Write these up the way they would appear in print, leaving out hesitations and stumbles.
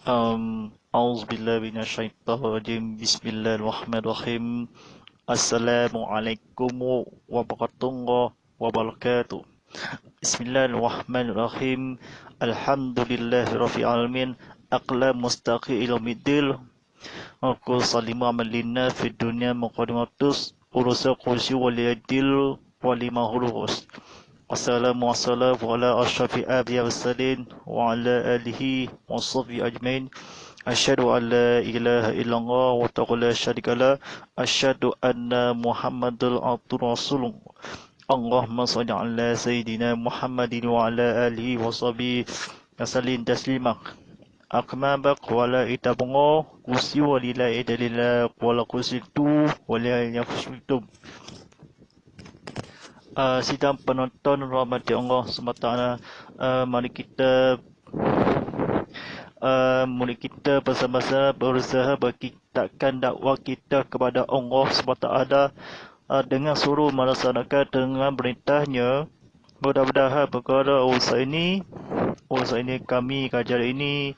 Auzubillahi minasyaitonirrajim. Bismillahirrahmanirrahim. Assalamualaikum warahmatullahi wabarakatuh. Bismillahirrahmanirrahim. Alhamdulillahirabbil alamin. Aqlam mustaqi ilmiddin. Aku salimu amalina fid dunya muqaddimatus urusa kursi waliyadil walimahurus. Wassalamu ala asyrafil anbiya'i wassalin wa ala alihi wa sahbihi ajmain. Asyhadu an la ilaha illallah wa la syarika lah. Asyhadu anna Muhammadal abduhu rasulullah. Allahumma shalli ala sayyidina Muhammadin wa ala alihi wa sahbihi wasallim taslima. Akmabak wala itabungo kursi walila idalila wala kursi tu wala yakhshutum. Sidang penonton rahmati Allah SWT, mari kita bersama-sama berusaha berkitatkan dakwah kita kepada Allah SWT dengan suruh melaksanakan dengan perintahnya. Mudah-mudahan perkara usaha ini kami kajar ini,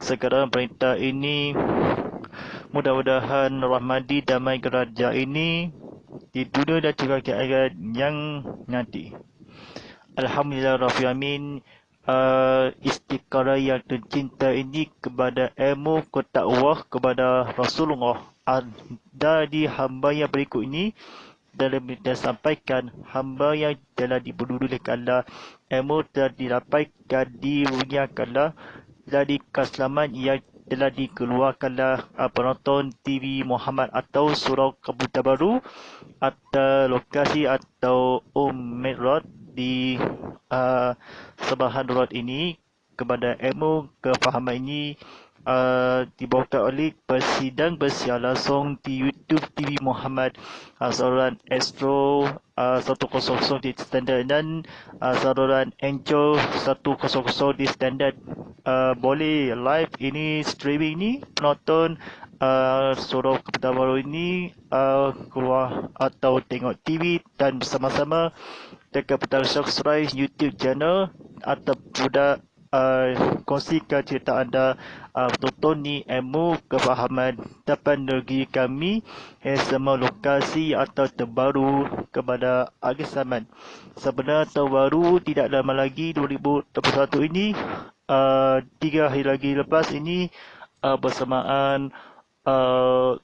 segala perintah ini, mudah-mudahan rahmati damai kerajaan ini di dunia dan juga akhirat yang nanti. Alhamdulillah Rabbil Alamin. Istiqarah yang tercinta ini kepada ilmu ketakwah kepada Rasulullah ada di hamba yang berikut ini. Dalam kita sampaikan hamba yang telah diperdulikan Allah, ilmu telah didapatkan di dunia Allah dari keselamatan yang telah dikeluarkanlah penonton TV Muhammad atau surau komputer baru atau lokasi atau Mikrot di Sebahan Road ini kepada ilmu kefahaman ini dibawakan oleh persidang bersiar langsung di YouTube TV Muhammad, saluran Astro 100 di standard dan saluran Angel 100 di standard. Boleh live ini streaming ni penonton surau komputer baru ini keluar atau tengok TV dan bersama-sama tekan butang subscribe YouTube channel atau sudah kongsikan cerita anda tonton ni ilmu kefahaman dapat negeri kami semua lokasi atau terbaru kepada akhir zaman. Sebenarnya terbaru tidak lama lagi 2021 ini, 3 hari lagi lepas ini bersamaan 14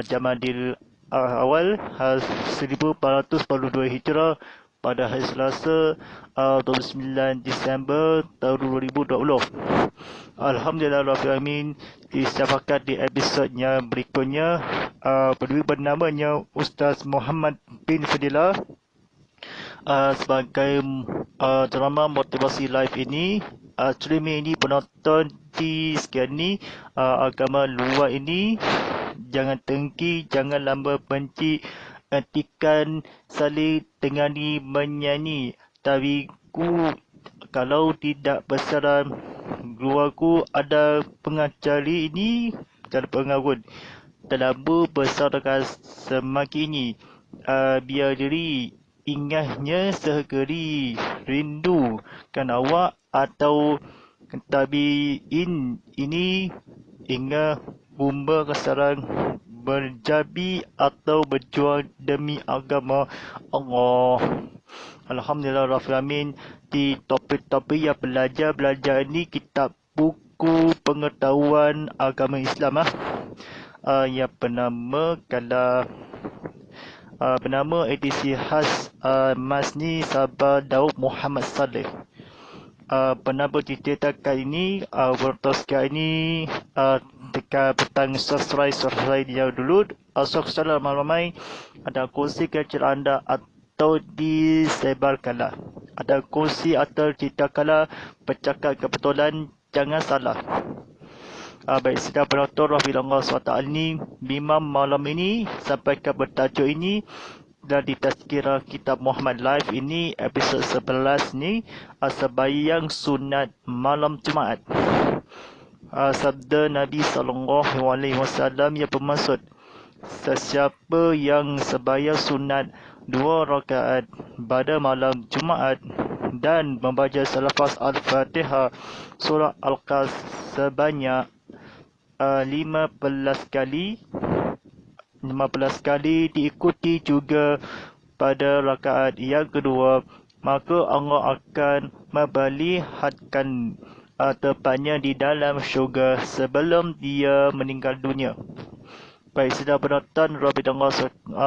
Jamadil awal 1442 Hijrah pada hari Selasa 29 Disember tahun 2020. Alhamdulillah Rabbil Alamin. Disyafakat di episod yang berikutnya berdua bernamanya Ustaz Muhammad bin Fadilah sebagai drama motivasi live ini. Streaming ini penonton di sekian ni agama luar ini jangan dengki, jangan lamba benci, hentikan saling tengani menyanyi. Tabiku kalau tidak bersaran keluarku ada pengacari ini dan pengarut terlalu bersarakan semakin ini. Biar diri ingatnya sehari rindu kan awak atau tabiin ini ingat bumba kesaran berjabi atau berjuang demi agama Allah. Alhamdulillah Rabbil Alamin. Di topik-topik yang belajar ini kitab buku pengetahuan agama Islam yang bernama edisi khas Masni Sabah Daud Muhammad Saleh. Penampil diceritakan ini bertoskan ini tekan petang subscribe dia dulu. Subscribe ramai-ramai, ada kongsi kecil anda atau disebarkanlah. Ada kongsi atau ceritakanlah, bercakap kebetulan, jangan salah. Baik, sidang penonton rahmatullah SWT ini, memang malam ini sampai ke bertajuk ini dan di tazkirah kitab Muhammad Live ini episod 11 ni sebayang sunat malam Jumaat. Sabda Nabi SAW yang bermaksud, sesiapa yang sebayang sunat 2 rakaat pada malam Jumaat dan membaca selepas Al-Fatihah surah Al-Qas sebanyak 15 kali. 15 kali diikuti juga pada rakaat yang kedua, maka Allah akan membalihatkan tepatnya di dalam syurga sebelum dia meninggal dunia. Baik, sedang penonton Rabbi Allah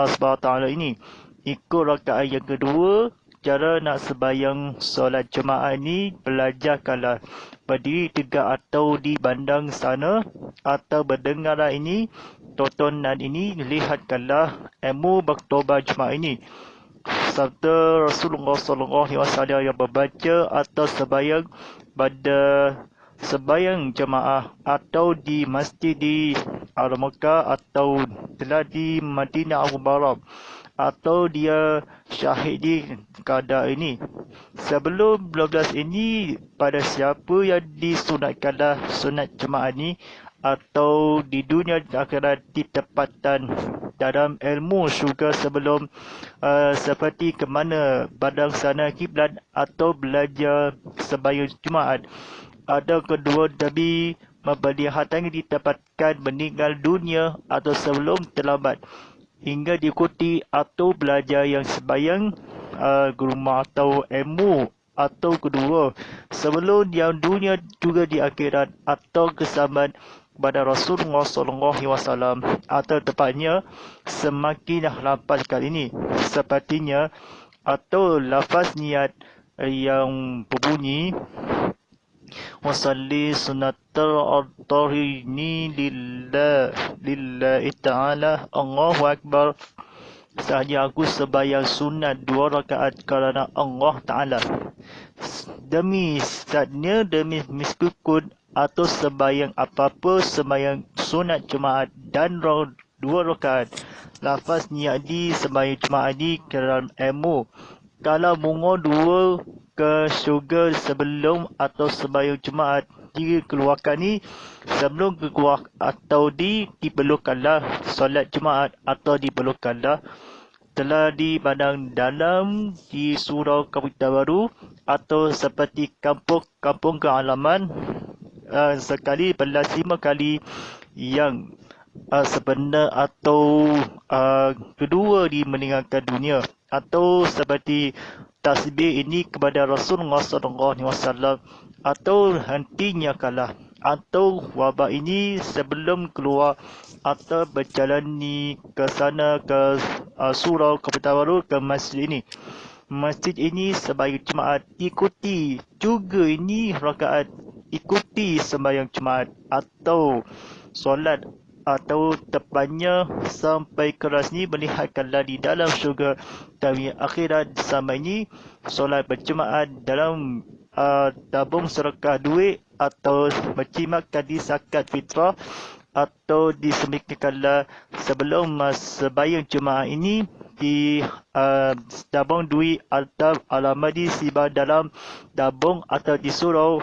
SWT ini, ikut rakaat yang kedua, cara nak sembahyang solat jemaah ini, belajarkanlah berdiri tegak atau di bandang sana, atau berdengarlah ini, tontonan ini, lihatkanlah ilmu baktoba jemaah ini. Sabda Rasulullah SAW yang membaca atau sembahyang pada sembahyang jemaah atau di masjid di Al-Makkah atau telah di Madinah Al-Mubarak atau dia syahid di keadaan ini. Sebelum 12 ini, pada siapa yang disunatkanlah sunat jemaah ini atau di dunia akhirat ditempatkan dalam ilmu syurga sebelum seperti ke mana bandang sana kiblat atau belajar sembahyang Jumaat. Ada kedua Nabi membalihatkan ditempatkan meninggal dunia atau sebelum terlambat hingga diikuti atau belajar yang sembahyang rumah atau ilmu atau kedua sebelum yang dunia juga di akhirat atau kesamaan kepada Rasulullah SAW atau tepatnya semakin lampas kali ini sepertinya atau lafaz niat yang berbunyi wasalli sunnatal adharini lillahi ta'ala Allahu Akbar. Sahaja aku sembahyang sunat 2 rakaat kerana Allah Ta'ala. Demi satnya, demi meskipun atau sembahyang apa-apa, sembahyang sunat Jumaat dan 2 rakaat. Lafaz niat di sembahyang Jumaat di kerana ilmu. Kalau mungo 2 ke syurga sebelum atau sembahyang Jumaat dikeluarkan ni, sebelum keluar atau diperlukanlah solat Jumaat atau diperlukanlah telah dipandang dalam di surau Kitabaru atau seperti kampung kealaman sekali belas 5 kali yang sebenar atau kedua di meninggalkan dunia atau seperti tasbih ini kepada Rasulullah SAW atau hentinya kalah atau wabak ini sebelum keluar atau berjalan ni ke sana ke surau Kitabaru ke masjid ini. Masjid ini sembahyang Jumaat ikuti juga ini rakaat ikuti sembahyang Jumaat atau solat atau tepatnya sampai keras ni melihatkanlah di dalam syurga dari akhirat sama ini solat berjemaat dalam tabung sedekah duit atau berjimatkan di zakat fitrah atau disemikikanlah sebelum sembahyang jemaah ini di tabung duit atau alamadi sibar dalam tabung atau di surau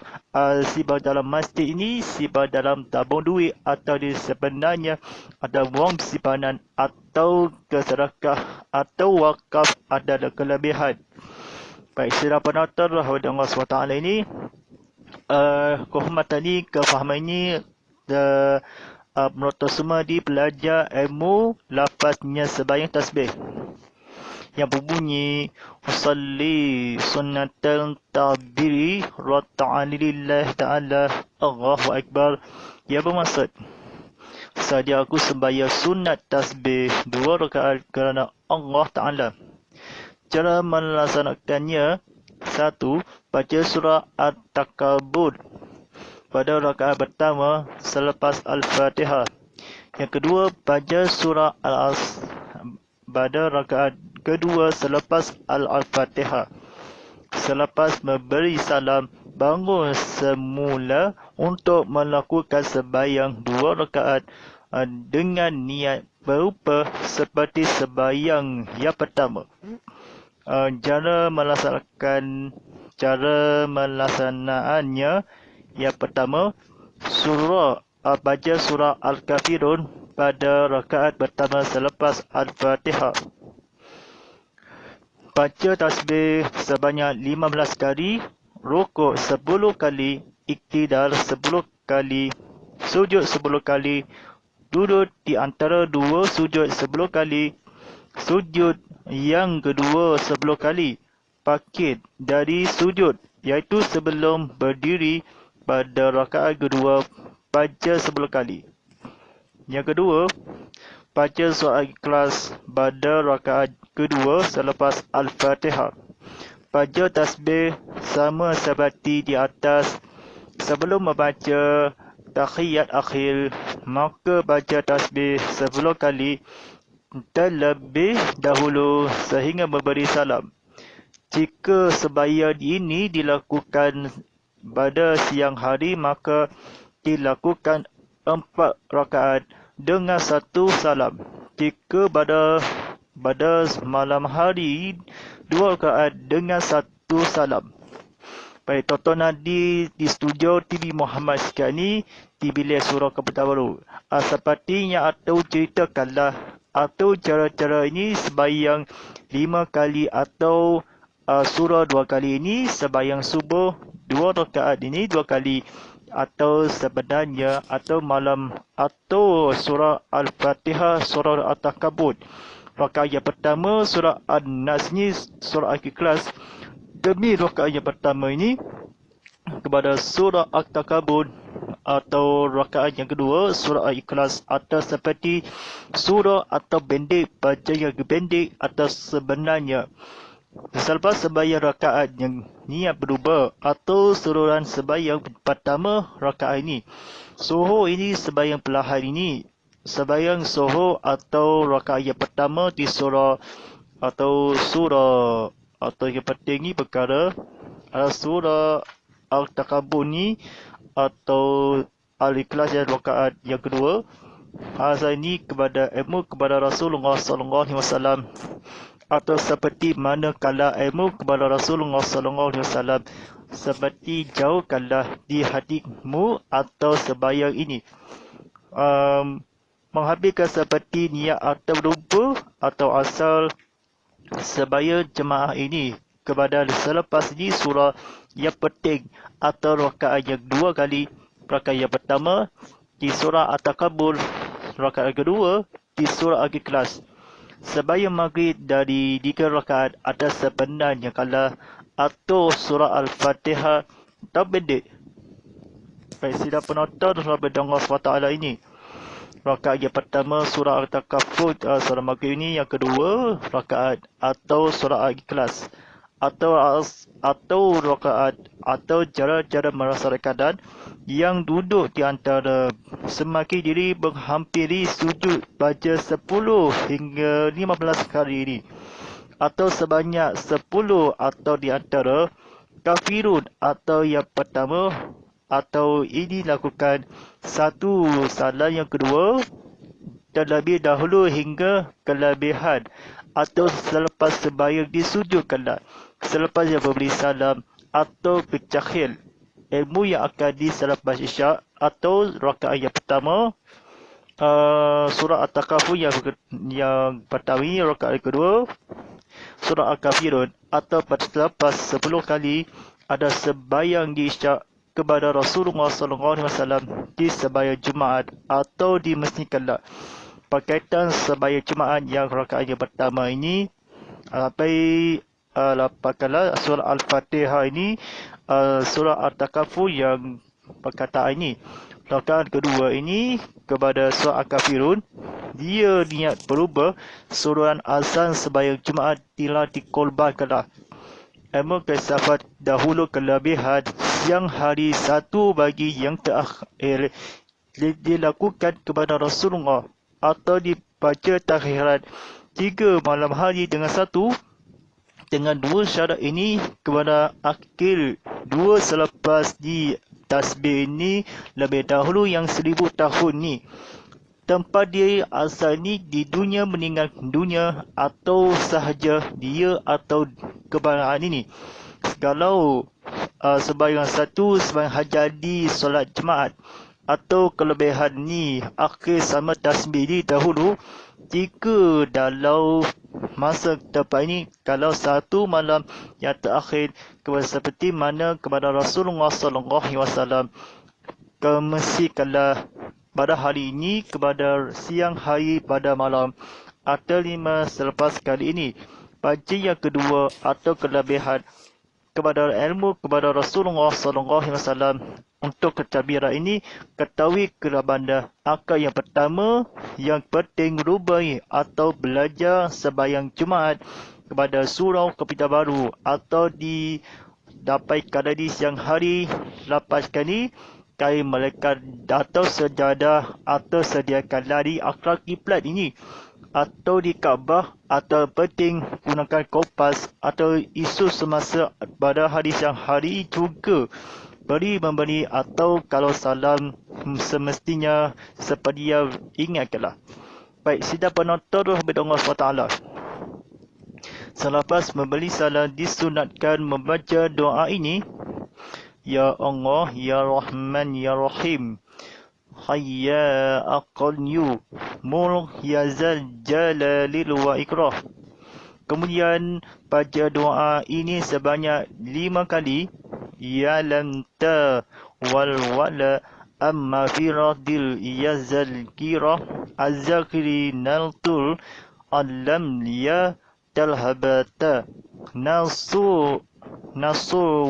sibar dalam masjid ini sibar dalam tabung duit atau di sebenarnya ada wang simpanan atau kesedekah atau wakaf adalah kelebihan. Baik, sedang penonton Allah SWT ini kehormatan ini, kefahaman ini penonton semua di belajar ilmu lafaznya sembahyang tasbih yang berbunyi usalli sunnatal tabiri rata'an lillahi ta'ala Allahu Akbar, yang bermaksud saja aku sembahyang sunat tasbih 2 rakaat kerana Allah Ta'ala. Cara melaksanakannya: 1. Baca surah At-Takabur pada rakaat pertama selepas Al-Fatihah. Yang kedua, baca surah Al-As pada rakaat kedua selepas Al-Fatihah. Selepas memberi salam, bangun semula untuk melakukan sembahyang 2 rakaat dengan niat berupa seperti sembahyang yang pertama. Cara melaksanaannya: yang pertama, baca surah Al-Kafirun pada rakaat pertama selepas Al-Fatihah. baca tasbih sebanyak 15 kali, rukuk 10 kali, iktidal 10 kali, sujud 10 kali, duduk di antara dua sujud 10 kali, sujud yang kedua 10 kali, bangkit dari sujud iaitu sebelum berdiri pada rakaat kedua baca 10 kali. Yang kedua, baca surah Ikhlas pada rakaat kedua selepas Al-Fatihah. Baca tasbih sama seperti di atas. Sebelum membaca tahiyat akhir, maka baca tasbih 10 kali terlebih dahulu sehingga memberi salam. Jika sembahyang ini dilakukan pada siang hari, maka dilakukan 4 rakaat dengan 1 salam. Jika pada malam hari, 2 rakaat dengan 1 salam. Baik, tontonan di studio TV Muhammad sekarang ni di bilik surau Kabupaten Baru. Sepertinya atau ceritakanlah atau cara-cara ini sembahyang 5 kali atau surah 2 kali ini sembahyang subuh 2 rakaat ini 2 kali atau sebenarnya atau malam atau surah Al-Fatihah surah At-Takabur. Rakaat yang pertama surah An-Nas ni surah Al-Ikhlas. Demi rakaat yang pertama ini kepada surah At-Takabur atau rakaat yang kedua surah Al-Ikhlas atau seperti surah atau pendek baca yang pendek atau sebenarnya. Selepas sembahyang rakaat yang niat berubah atau suruhan sembahyang pertama rakaat ini. Zuhur ini sembahyang perlahan ini. Sembahyang zuhur atau rakaat yang pertama di surah atau yang penting ni perkara surah Al-Takabur ni atau Al-Ikhlas yang rakaat yang kedua. Azan ini kepada ilmu kepada Rasulullah SAW atau seperti manakala ilmu kepada Rasulullah SAW seperti jauhkanlah di hatimu atau sembahyang ini. Menghabiskan seperti niat atau lupa atau asal sembahyang jemaah ini kepada selepas ini surah yang penting atau rakaat yang 2 kali. Rakaat yang pertama di surah At-Takabur, rakaat kedua di surah Al-Ikhlas. Sembahyang maghrib dari 3 rakaat ada sebenarnya kala atau surah Al-Fatihah atau pendek. Baik, sidang penonton Rabbi Dengar SWT ini. Rakaat yang pertama surah Al-Takafur, surah maghrib ini. Yang kedua rakaat atau surah Al-Ikhlas atau rakaat atau cara-cara merasa keadaan yang duduk di antara semakin diri menghampiri sujud baca 10 hingga 15 kali ini atau sebanyak 10 atau di antara kafirun atau yang pertama atau ini lakukan 1 salam yang kedua terlebih dahulu hingga kelebihan atau selepas sembahyang disujudkanlah selepas yang memberi salam atau kecakhil ilmu yang akan selepas isyak atau rakaat yang pertama surah At-Takafur yang pertama ini rakaat kedua surah Al-Kafirun atau selepas 10 kali ada sembahyang di isyak kepada Rasulullah SAW di sembahyang Jumaat atau di Masjid Kala. Berkaitan sembahyang Jumaat yang rakaat yang pertama ini sampai 8 kali surah Al-Fatihah ini surah At-Takafur yang perkataan ini. Rakaat kedua ini kepada surah Al-Kafirun dia niat berubah suruhan azan sembahyang Jumaat telah dikorbankanlah. Ilmu kesafat dahulu kelebihan siang hari 1 bagi yang terakhir dilakukan kepada Rasulullah atau dibaca takhirat 3 malam hari dengan 1 dengan 2 syarat ini kepada akhir 2 selepas di tasbih ini lebih dahulu yang 1000 tahun ni. Tempat dia asal ni di dunia meninggal dunia atau sahaja dia atau kebanyakan ini. Kalau sembahyang 1 sembahyang hajat di solat jemaat atau kelebihan ni akhir sama tasbih ni dahulu jika dalam masa tepat ini kalau satu malam yang terakhir seperti mana kepada Rasulullah sallallahu alaihi wasallam mesti kalau pada hari ini kepada siang hari pada malam atau 5 selepas kali ini. Baca yang kedua atau kelebihan kepada ilmu kepada Rasulullah sallallahu alaihi wasallam untuk kecabira ini ketahui kerabanda akal yang pertama yang penting rubai atau belajar sebayang Jumaat kepada surau Kepitan Baru atau didapatkan di siang hari lepas kali kain malaikat atau sejadah atau sediakan lari akal kiblat ini atau di Kaabah atau penting gunakan kompas atau isu semasa pada hari siang hari juga beri memberi atau kalau salam semestinya seperti ingatkanlah. Baik, sidang penonton rahmat Allah SWT. Selepas memberi salam disunatkan membaca doa ini. Ya Allah, Ya Rahman, Ya Rahim. Hayya aqalyu mulk ya zal jalalil wa ikrah. Kemudian baca doa ini sebanyak 5 kali. Ya lam ta wal wala amma fi radil ya zal kira azzakiri naltul alam ya talhabata nasu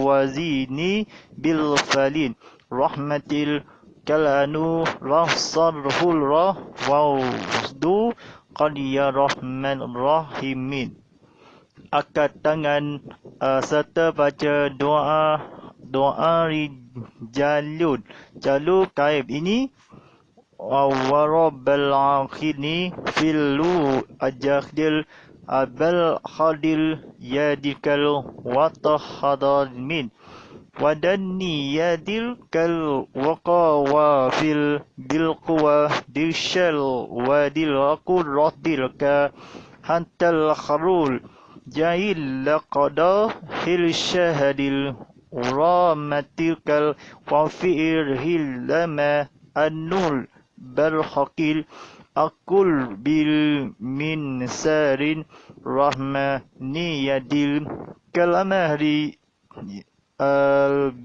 wazini bil falin rahmatil kalanu rahsarhul rah wawdu qadiya rahman rahimin. Angkat tangan serta baca doa rijalun jalur kaib ini warabbal akhini filu ajakdil abal khadil yadikal watahadal min wadanni yadil kal waqawa fil bilquwa dishal wadil aquratil ka hantal kharul jail laqada hil syahadil ramatilkal wafi'ir hillama annul barhaqil akul bil min sarin rahmaniyadil kalamahri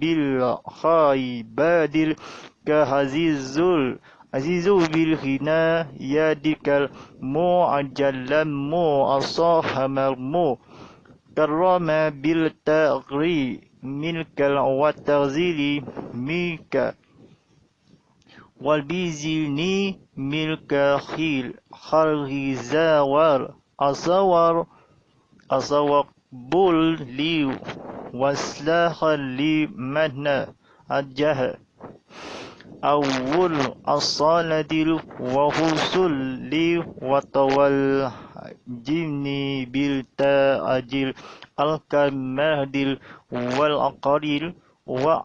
bil khaybadil kahazizul azizul bil hina yadikal mu'ajallam mu'asahamar karrama bil tagri milkal wa taghzili milka wal bizini milka khil kharhizawar asawar bul li waslahan li madna ajah awul asaladil wa husul li watawal jimni bil ta'ajil al-kamahdil wal aqaril wa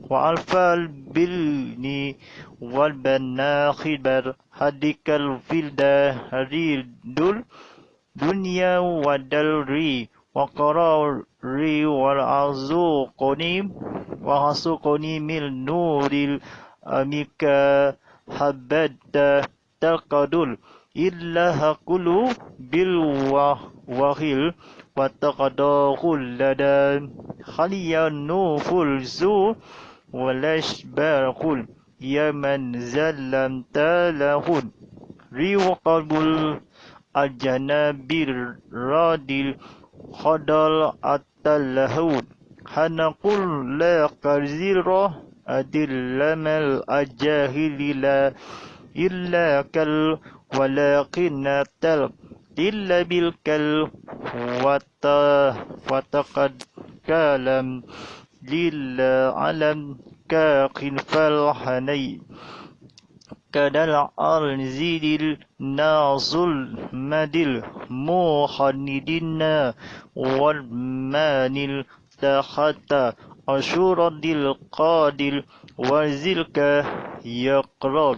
alfal bilni wal banakhibar hadikal filda haridul dunya wadalri wa qarari wal azuqoni mil nuril amika habadda taqadul illa haqulu bil wahil wa taqadahul ladan khaliyanu zu walashbarqul yaman zallam talahun riwaqabul aljanabir radil khadal atalahun hanaqul la qarzira adillamal ajahilila illa kal walakin tal illa bil kal wataqad kalam lilla alam kaqin falhanay kadal arzidil nazul madil muhannidina wal manil tahata ashuradil qadil wazilka yaqrab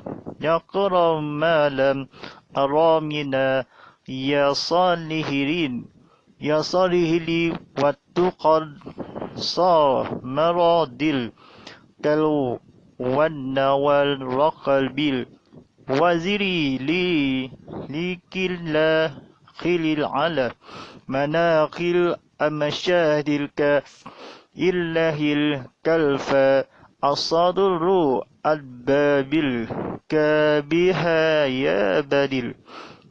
malam aramina ya salihili wattuqad sa maradil kalu wannawal raqal bil waziri likilla khilil ala manaqil amashadil ka illahil kalfa asadurru adbabil kabiha ya badil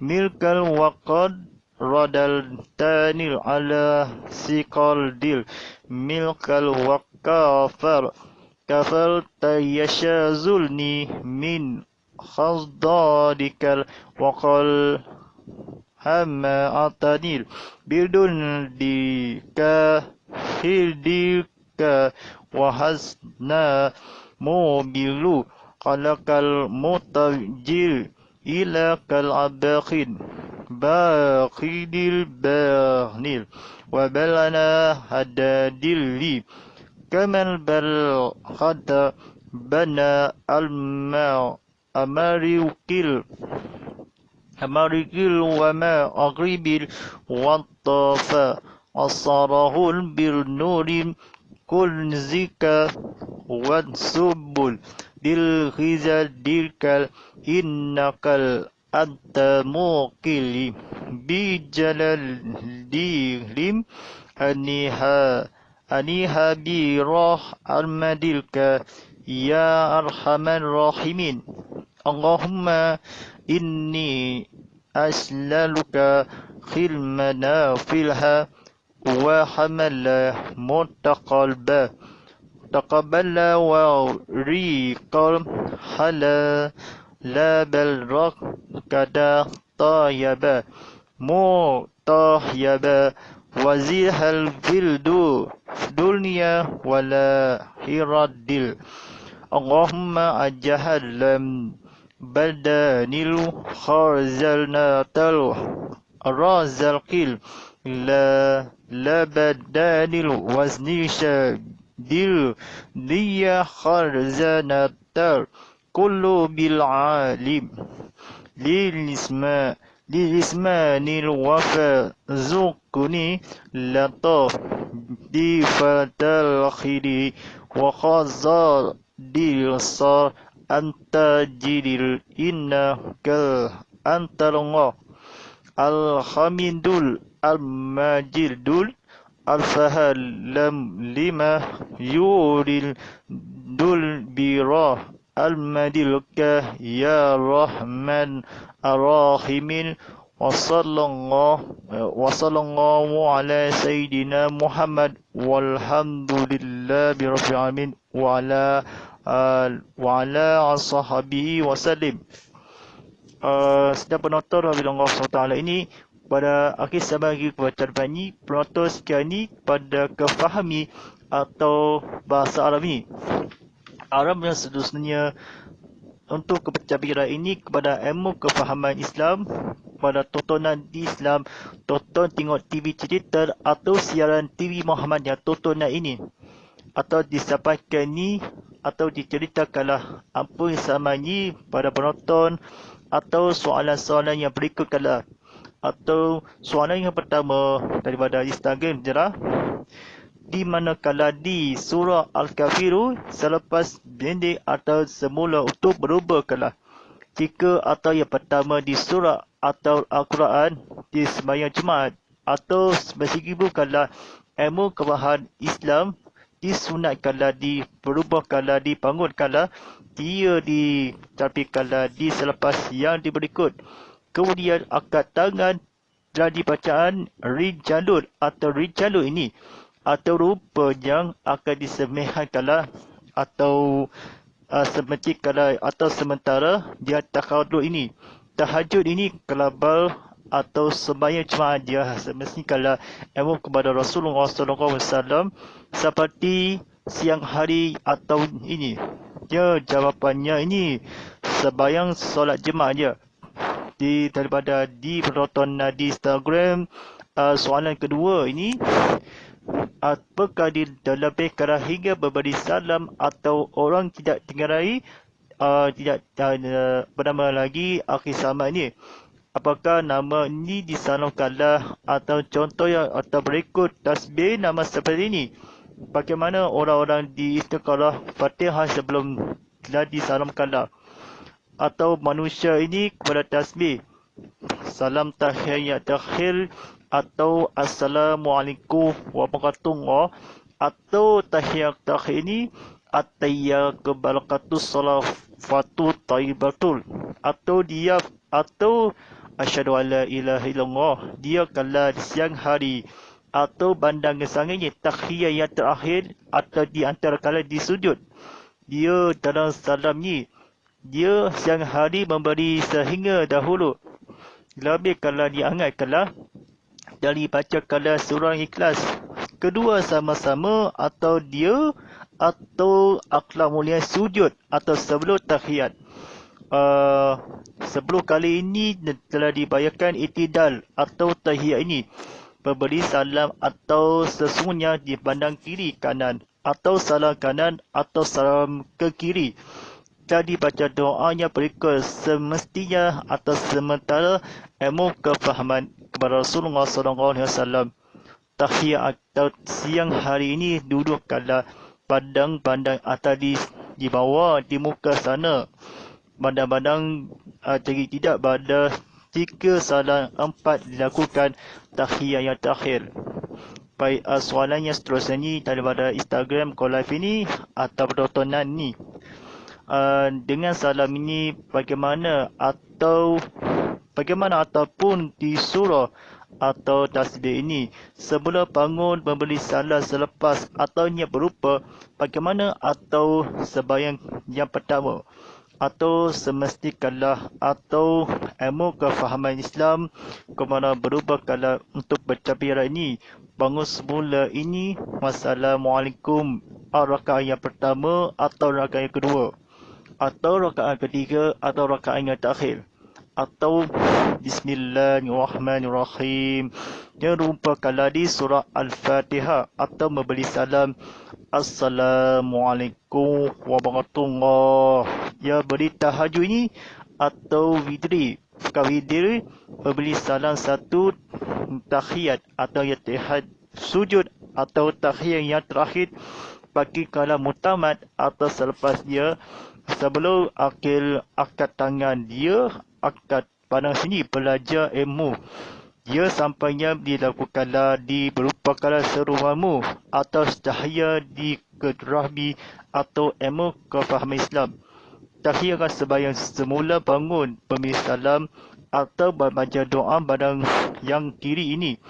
milkal waqad radal tanil ala siqal dil milkal waqafar kafal tayashazulni min khasdadikal waqal hama atanil bidun dika hildika wahasna mobilu qalakal mutajil ila kal abakhin baqidil bahnil wabalana hadadilli kamal bal khada bana alma amarikil wama agribil wattafa asarahul bil nurim kul zika wansubul dil khizadilkal innakal anta muqili bijalal dilim aniha birah armadilka ya arhamar rahimin Allahumma inni aslaluka khilmana filha wa hamala mutaqalba taqabbala wa riqal hala la bal kada tayyaba mutahyaba wazihal fildu dunya wala hiradil Allahumma ajahalam badanil kharzalnatal razalqil la badanil waznisha dil diya kharzanatal kullu bil alim lilismanil wafa zukuni lataf di fatal khiri wa khazar dilsar anta jidil innakal antarunga alhamidul almajidul alfahal lam lima yuril dul birah almadilka ya rahman arrahimin wa sallallahu ala sayyidina Muhammad walhamdulillahi rabbil alamin wa ala ashabihi wasallim. Sedang penonton Allah SWT ini pada akhir zaman lagi kebaca ini penonton sekian ini pada kefahami atau bahasa Arab ini. Arab yang seterusnya untuk kepencabiran ini kepada ilmu kefahaman Islam pada tontonan di Islam, tonton tengok TV cerita atau siaran TV Muhammadiyah tontonan ini atau disampaikan ni atau diceritakanlah apa yang sama ni pada penonton atau soalan-soalan yang berikutkanlah atau soalan yang pertama daripada Instagram jerah di manakala di surah Al-Kafiru selepas pendek atau semula untuk berubahkanlah jika atau yang pertama di surah atau Al-Quran di sembahyang Jumaat atau meskipun ilmu kebahagiaan Islam disunatkanlah diperubahkanlah dibangunkanlah dia ditampilkanlah di selepas yang berikut kemudian akad tangan dan dibacaan rijalul atau rijalul ini atau rupa yang akan disemihkanlah atau sementikala atau sementara dia takhadud ini tahajud ini kelabal atau sembahyang Jumaat dia semestinya ilmu kepada Rasulullah SAW seperti siang hari atau ini dia jawapannya ini sembahyang solat Jumaat dia daripada di penonton di Instagram. Soalan kedua ini apakah dilebihkan hingga berberi salam atau orang tidak tinggalai tidak bernama lagi akhir sama ini apakah nama ini disalamkanlah atau contoh yang atau berikut tasbih nama seperti ini bagaimana orang-orang di istiqalah Fatihah sebelum disalamkanlah atau manusia ini kepada tasbih salam tahiyat akhir atau assalamualaikum warahmatullahi, atau tahiyat akhir ini at-tahiyyatu barakatus salawatu thayyibatul, atau dia atau asyhadu alla ilaha illallah, dia kala di siang hari atau bandang kesangnya tahiyat yang terakhir atau di antara kala di sujud. Dia dalam salam ni, dia siang hari memberi sehingga dahulu. Lebih kalau diangat kalau dari baca kalau surah Ikhlas. Kedua sama-sama atau dia atau akhlak mulia sujud atau sebelum tahiyat. 10 kali ini telah dibayarkan itidal atau tahiyat ini. Memberi salam atau sesungguhnya dipandang kiri kanan atau salam kanan atau salam ke kiri. Jadi baca doanya berikut semestinya atau sementara ilmu kefahaman kepada Rasulullah SAW. Tahiyat atau siang hari ini duduk kala pandang-pandang atas di bawah di muka sana. Pandang-pandang jadi tidak pada jika salam 4 dilakukan tahiyat yang terakhir. Baik, soalan yang seterusnya ni daripada Instagram call live ini atau penontonan ni. Dengan salam ini bagaimana ataupun di surah atau tasbih ini sebelum bangun memberi salam selepas atau ia berupa bagaimana atau sembahyang yang pertama atau semestikanlah atau ilmu kefahaman Islam kemana berubah kalau untuk bercabira ini bangun semula ini wassalamualaikum rakaat yang pertama atau rakaat yang kedua atau rakaat ketiga atau rakaat yang terakhir atau bismillahirrahmanirrahim yang rupakanlah di surah Al-Fatihah atau memberi salam assalamualaikum warahmatullahi, ya beri tahajud ini atau widri memberi salam satu tahiyat atau tahiyat sujud atau tahiyat yang terakhir bagi kalam mutamat atau selepas dia sebelum akhir akad tangan dia akad pandang sini belajar ilmu dia sampainya dilakukanlah di berupakanlah serumamu atau cahaya di kedrahmi atau ilmu kefahaman Islam. Tahiyat sembahyang semula bangun memberi salam atau membaca doa padang yang kiri ini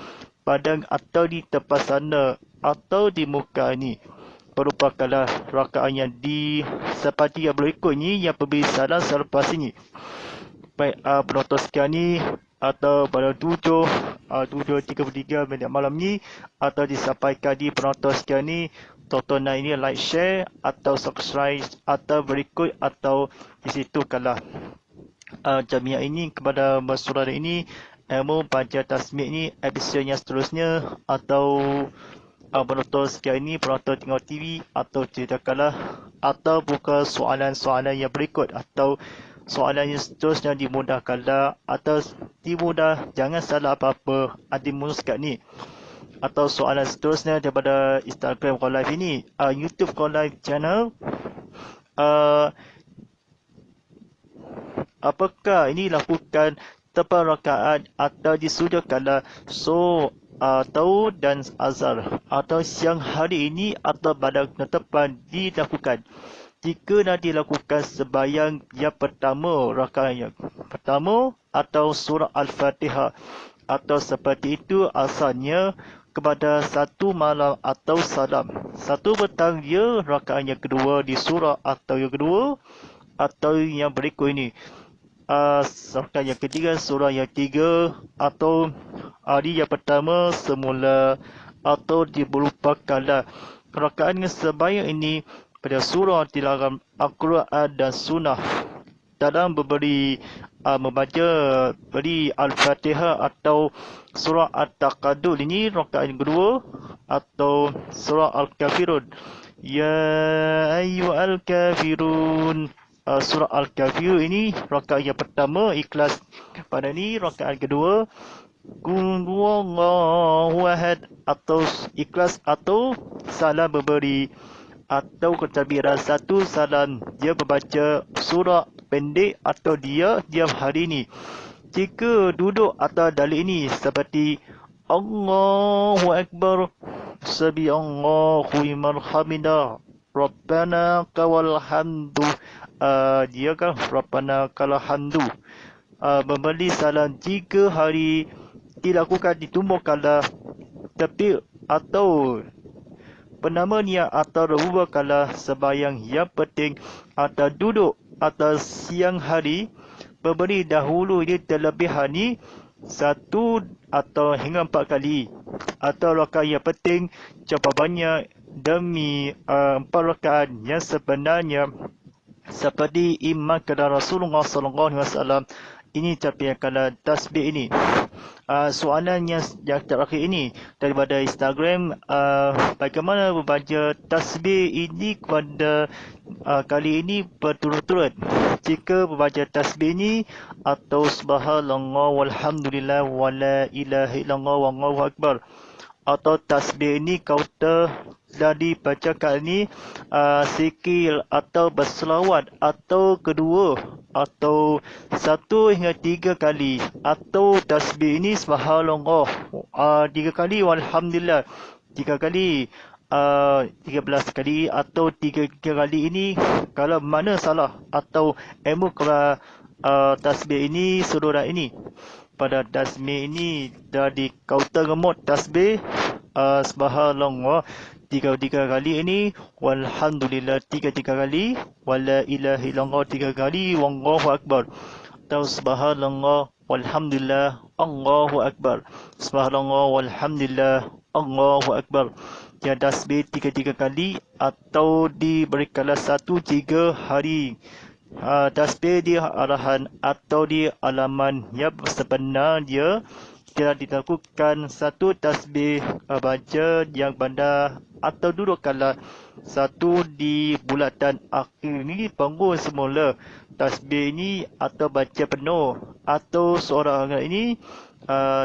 padang atau di tempat sana atau di muka ini merupakanlah rakaat yang di seperti yang berikut ini yang memberi salam selepas ini. Baik, penonton sekian ni atau pada 7.33 minit malam ni atau disampaikan di penonton sekian ni, tontonan ini like, share atau subscribe atau berikut atau di situ kalah jamiah ini kepada saudara ini ilmu baca tasmid ni episod yang seterusnya atau penonton sekian ini penonton tengok TV atau cerita kalah atau buka soalan-soalan yang berikut atau soalan yang seterusnya dimudahkanlah atau dimudah jangan salah apa-apa adimus kat ni atau soalan seterusnya daripada Instagram call live ini YouTube call live channel apakah ini lakukan tepat rakaat atau disudahkanlah atau dan azhar atau siang hari ini atau pada ketetapan dilakukan jika nak dilakukan sembahyang yang pertama rakaat yang pertama atau surah Al-Fatihah atau seperti itu asalnya kepada satu malam atau salam satu petang dia rakaat yang kedua di surah atau yang kedua atau yang berikut ini rakaat yang ketiga surah yang tiga atau hari yang pertama semula atau berupakanlah rakaat yang sembahyang ini pada surah dilarang Al-Quran dan Sunnah dalam membaca beri Al-Fatihah atau surah At-Taqadul ini rakaat yang kedua atau surah Al-Kafirun ya ayyuhal kafirun surah Al-Kafir ini rakaat yang pertama ikhlas pada ni rakaat kedua Qul huwallahu ahad atau ikhlas atau salam memberi atau ketakbiran satu salam dia membaca surah pendek atau dia hari ini Jika duduk atas dalil ini seperti Allahu Akbar, Sami Allahu liman hamidah, Rabbana kawal hamdu. Dia kan Rabbana kawal hamdu. Memberi salam 3 hari dilakukan ditumbuhkanlah tapi atau penama niat atau rubah kala sembahyang yang penting atau duduk atas siang hari memberi dahulu ini terlebih hani 1 atau hingga 4 kali atau rakaat yang penting jawabannya demi 4 rakaat yang sebenarnya seperti iman kepada Rasulullah SAW. Ini capaian kala tasbih ini. Soalan yang terakhir ini daripada Instagram, bagaimana membaca tasbih ini kepada kali ini berturut-turut? Jika membaca tasbih ini atau subhanallah walhamdulillah wala ilaha illallah wallahu akbar, atau tasbih ini kau telah dibacakan ini sikil atau berselawat atau kedua atau 1 hingga 3 kali atau tasbih ini subhanallah 3 kali walhamdulillah 3 kali 13 kali atau 3 kali ini kalau mana salah atau ilmu kepada tasbih ini saudara ini. Pada tasbih ini dari kaunter remote tasbih subhanallah 3 kali ini, walhamdulillah 3 kali, wala ilaha illallah 3 kali, wallahu akbar. Atau subhanallah walhamdulillah Allahu akbar. Subhanallah walhamdulillah Allahu akbar. Dia tasbih 3 kali atau diberikanlah 1 3 hari. Tasbih di arahan atau di alaman yang sebenar dia telah dilakukan 1 tasbih baca yang bandar atau duduk kala 1 di bulatan akhir ini bangun semula tasbih ini atau baca penuh atau seorang ini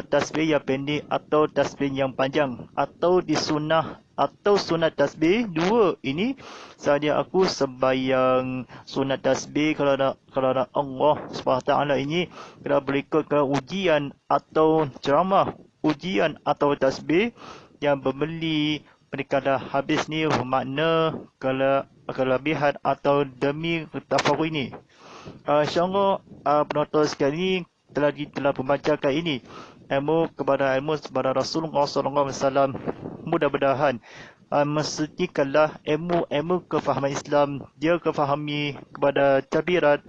tasbih yang pendek atau tasbih yang panjang atau di sunnah atau sunat tasbih 2 ini sahaja aku sembahyang sunat tasbih kerana Allah SWT ini kena berikut ke ujian atau ceramah ujian atau tasbih yang berbeli mereka dah habis ni bermakna kelebihan atau demi tafakur ini. InsyaAllah penonton sekali telah membacakan ini ilmu kepada Rasulullah SAW. Mudah-mudahan mestikanlah ilmu kefahaman Islam dia kefahami kepada tabirat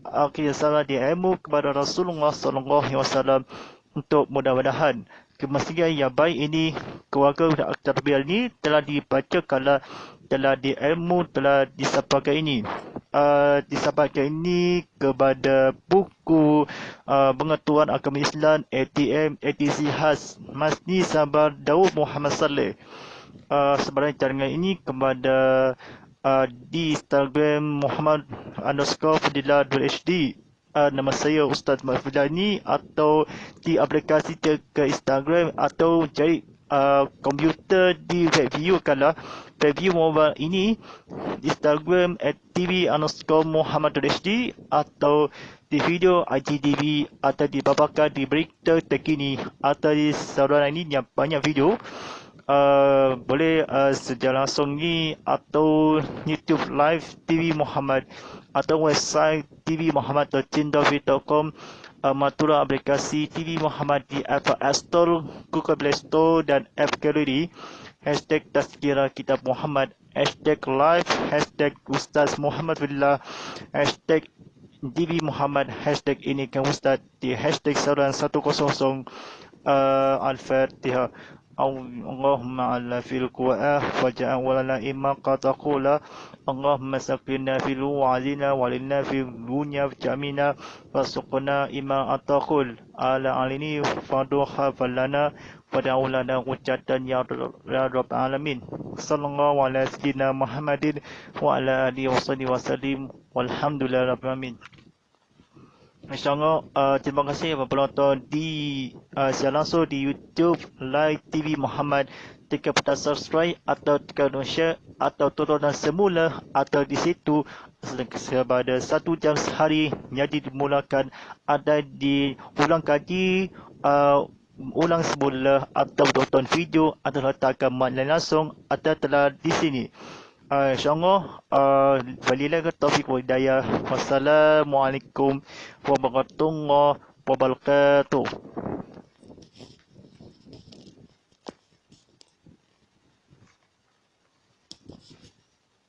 akhir salah dia ilmu kepada Rasulullah SAW untuk mudah-mudahan kemestian yang baik ini keluarga terbiar ini telah dibacakanlah telah diilmu telah disampaikan ini disampaikan ini kepada buku pengetahuan agama Islam ATM ATC khas Masni Sabar Daud Muhammad Saleh. Sebenarnya jaringan ini kepada di Instagram Muhammad_Fadilah.hd. Nama saya Ustaz Mahfudani atau di aplikasi ke Instagram atau cari komputer di review kala review mobile ini Instagram @tv_Muhammad.hd atau di video IGTV atau dibawakan di berita terkini atau di saluran ini yang banyak video. Boleh secara langsung ni atau YouTube Live TV Muhammad atau website tvmuhammad.cindafi.com Matura aplikasi TV Muhammad di Apple App Store, Google Play Store dan App Gallery. Hashtag Tazkirah Kitab Muhammad, hashtag live, hashtag Ustaz Muhammad Billah, hashtag TV Muhammad, hashtag ini kan Ustaz di hashtag saluran 100 Al-Fatihah. اللهم على في القرآن وجعل ولنا إما قد تقول اللهم سقنا في الوعدنا ولنا في الدنيا جميعا فسقنا إما أتقول على عليني فدوها فلنا ودعو لنا وجدا يا رب العالمين صلى الله على سيدنا محمد وعلى آله وصحبه وسلم والحمد لله رب العالمين. InsyaAllah terima kasih kepada penonton di siaran langsung di YouTube Live TV Muhammad tekan butang subscribe atau tekan share atau tontonan semula atau di situ pada 1 jam sehari jadi dimulakan ada diulang kaji ulang semula atau tonton video atau letakkan makna langsung atau telah di sini. InsyaAllah, walillahi taufiq wal hidayah. Wassalamualaikum warahmatullahi wabarakatuh.